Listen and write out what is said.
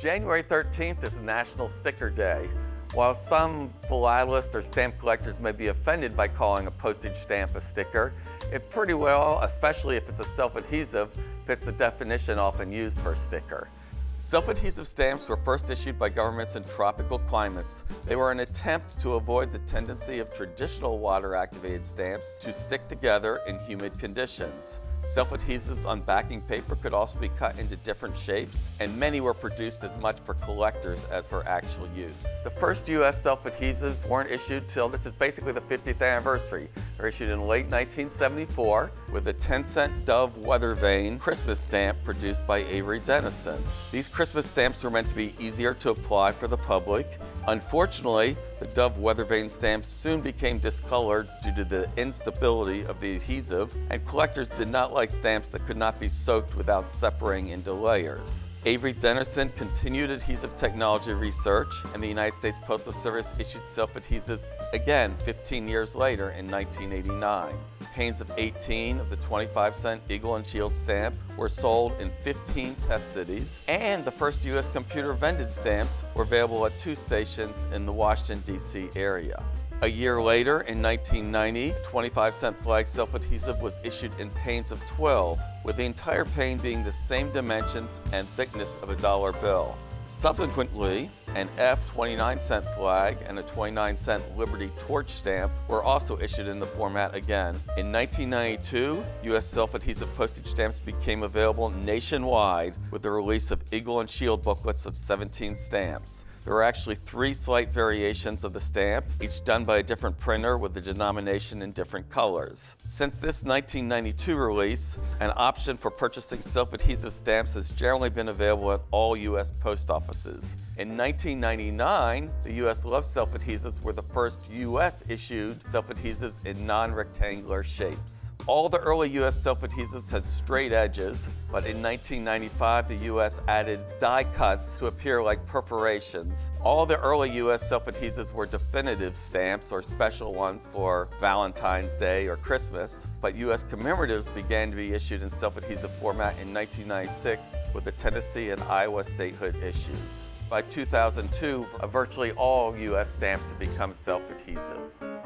January 13th is National Sticker Day. While some philatelists or stamp collectors may be offended by calling a postage stamp a sticker, it pretty well, especially if it's a self-adhesive, fits the definition often used for a sticker. Self-adhesive stamps were first issued by governments in tropical climates. They were an attempt to avoid the tendency of traditional water-activated stamps to stick together in humid conditions. Self-adhesives on backing paper could also be cut into different shapes, and many were produced as much for collectors as for actual use. The first U.S. self-adhesives weren't issued till this is basically the 50th anniversary. They were issued in late 1974 with a 10-cent Dove weather vane Christmas stamp produced by Avery Dennison. These Christmas stamps were meant to be easier to apply for the public. Unfortunately, the Dove weather vane stamps soon became discolored due to the instability of the adhesive, and collectors did not like stamps that could not be soaked without separating into layers. Avery Dennison continued adhesive technology research, and the United States Postal Service issued self-adhesives again 15 years later in 1989. Panes of 18 of the 25-cent Eagle and Shield stamp were sold in 15 test cities, and the first U.S. computer-vended stamps were available at 2 stations in the Washington, D.C. area. A year later, in 1990, 25-cent flag self-adhesive was issued in panes of 12, with the entire pane being the same dimensions and thickness of a dollar bill. Subsequently, an F 29-cent flag and a 29-cent Liberty Torch stamp were also issued in the format again. In 1992, U.S. self-adhesive postage stamps became available nationwide with the release of Eagle and Shield booklets of 17 stamps. There were actually 3 slight variations of the stamp, each done by a different printer with the denomination in different colors. Since this 1992 release, an option for purchasing self-adhesive stamps has generally been available at all U.S. post offices. In 1999, the U.S. Love self-adhesives were the first U.S. issued self-adhesives in non-rectangular shapes. All the early U.S. self-adhesives had straight edges, but in 1995 the U.S. added die cuts to appear like perforations. All the early U.S. self-adhesives were definitive stamps or special ones for Valentine's Day or Christmas, but U.S. commemoratives began to be issued in self-adhesive format in 1996 with the Tennessee and Iowa statehood issues. By 2002, virtually all U.S. stamps had become self-adhesives.